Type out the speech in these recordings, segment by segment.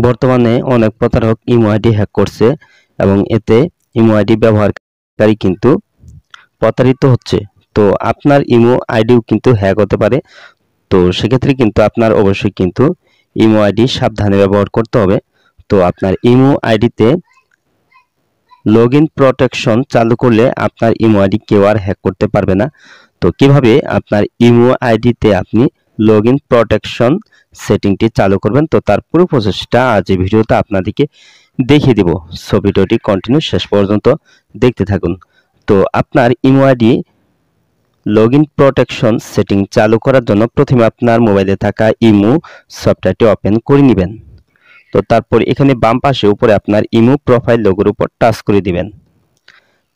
বর্তমানে অনেক প্রতারক ইমো আইডি হ্যাক করছে এবং এতে ইমো আইডি ব্যবহারকারী কিন্তু প্রতারিত হচ্ছে। তো আপনার ইমো আইডিও কিন্তু হ্যাক হতে পারে। তো সেক্ষেত্রে কিন্তু আপনার অবশ্যই কিন্তু ইমো আইডি সাবধানে ব্যবহার করতে হবে। তো আপনার ইমো আইডিতে লগইন প্রোটেকশন চালু করলে আপনার ইমো আইডি কেউ আর হ্যাক করতে পারবে না। তো কিভাবে আপনার ইমো আইডিতে আপনি লগইন প্রোটেকশন সেটিংটি চালু করবেন, তো তার পুরো প্রসেসটা আজ এই ভিডিওতে আপনাদেরকে দেখিয়ে দেব। সো ভিডিওটি কন্টিনিউ শেষ পর্যন্ত দেখতে থাকুন। তো আপনার imo ID login protection setting চালু করার জন্য প্রথমে আপনার মোবাইলে থাকা ইমো সফটওয়্যারটি ওপেন করে নেবেন। তো তারপর এখানে বাম পাশে উপরে আপনার ইমো প্রোফাইল লোগোর উপর টাচ করে দিবেন।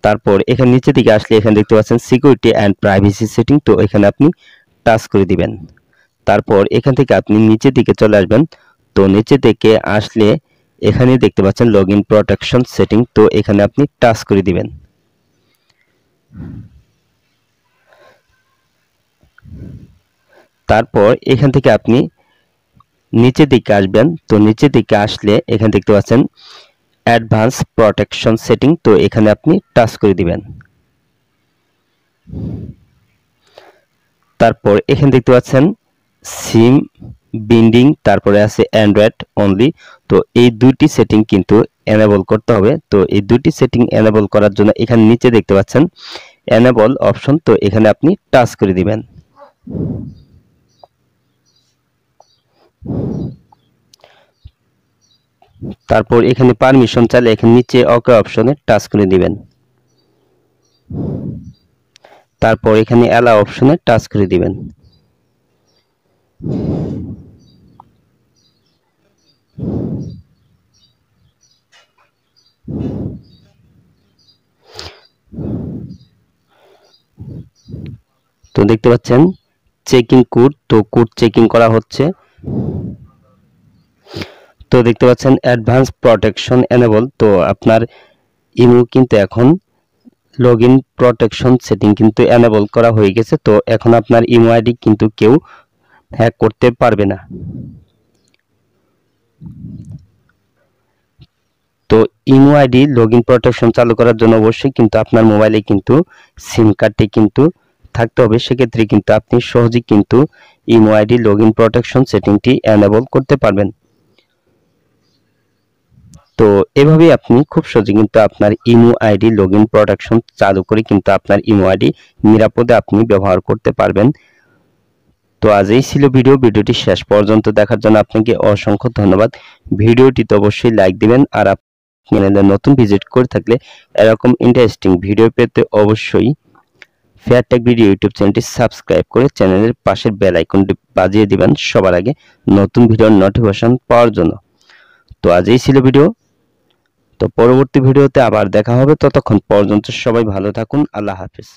তারপর এখানে নিচে দিকে আসলে এখানে দেখতে পাচ্ছেন সিকিউরিটি অ্যান্ড প্রাইভেসি সেটিং, তো এখানে আপনি টাচ করে দিবেন। তারপর এখান থেকে আপনি নিচের দিকে চলে আসবেন। তো নিচে দিকে আসলে এখানে দেখতে পাচ্ছেন লগইন প্রোটেকশন সেটিং, তো এখানে আপনি টাচ করে দিবেন। তারপর এখান থেকে আপনি নিচের দিকে আসবেন। তো নিচের দিকে আসলে এখানে দেখতে পাচ্ছেন অ্যাডভান্স প্রোটেকশন সেটিং, তো এখানে আপনি টাচ করে দিবেন। তারপর এখানে দেখতে পাচ্ছেন সিম বিন্ডিং, তারপরে আছে অ্যান্ড্রয়েড অনলি, তো এই দুইটি সেটিং কিন্তু এনেবল করতে হবে। তো এই দুইটি সেটিং এনেবল করার জন্য এখানে নিচে দেখতে পাচ্ছেন এনেবল অপশন, তো এখানে আপনি টাচ করে দিবেন। তারপর এখানে পারমিশন চাইলে এখানে নিচে ওকে অপশনে টাচ করে দিবেন। তারপর এখানে অ্যালাউ অপশনে টাচ করে দিবেন। তো দেখতে পাচ্ছেন চেকিং কোড, তো কোড চেকিং করা হচ্ছে। তো দেখতে পাচ্ছেন অ্যাডভান্স প্রোটেকশন এনেবল, তো আপনার ইমো কিন্তু এখন লগইন প্রোটেকশন সেটিং কিন্তু এনেবল করা হয়ে গেছে। তো এখন আপনার ইমো আইডি কিন্তু কেউ হ্যাক করতে পারবে না। তো ইমো আইডি লগইন প্রোটেকশন চালু করার জন্য অবশ্যই কিন্তু আপনার মোবাইলে কিন্তু সিম কার্ডটি কিন্তু থাকতে হবে। সেক্ষেত্রে কিন্তু আপনি সহজেই কিন্তু ইমো আইডি লগইন প্রোটেকশন সেটিংটি এনেবল করতে পারবেন। তো এভাবেই আপনি খুব সহজে কিন্তু আপনার ইমো আইডি লগইন প্রোটেকশন চালু করে কিন্তু আপনার ইমো আইডি নিরাপদে আপনি ব্যবহার করতে পারবেন। তো আজ এই ছিল ভিডিওটি শেষ পর্যন্ত দেখার জন্য আপনাকে অসংখ্য ধন্যবাদ। ভিডিওটিতে অবশ্যই লাইক দিবেন, আর চ্যানেলে নতুন ভিজিট করে থাকলে এরকম ইন্টারেস্টিং ভিডিও পেতে অবশ্যই ফেয়ার টেক ভিডিও ইউটিউব চ্যানেলটি সাবস্ক্রাইব করে চ্যানেলের পাশের বেল আইকনটি বাজিয়ে দিবেন সবার আগে নতুন ভিডিওর নোটিফিকেশন পাওয়ার জন্য। তো আজ এই ছিল ভিডিও, তো পরবর্তী ভিডিওতে আবার দেখা হবে। ততক্ষণ পর্যন্ত সবাই ভালো থাকুন। আল্লাহ হাফেজ।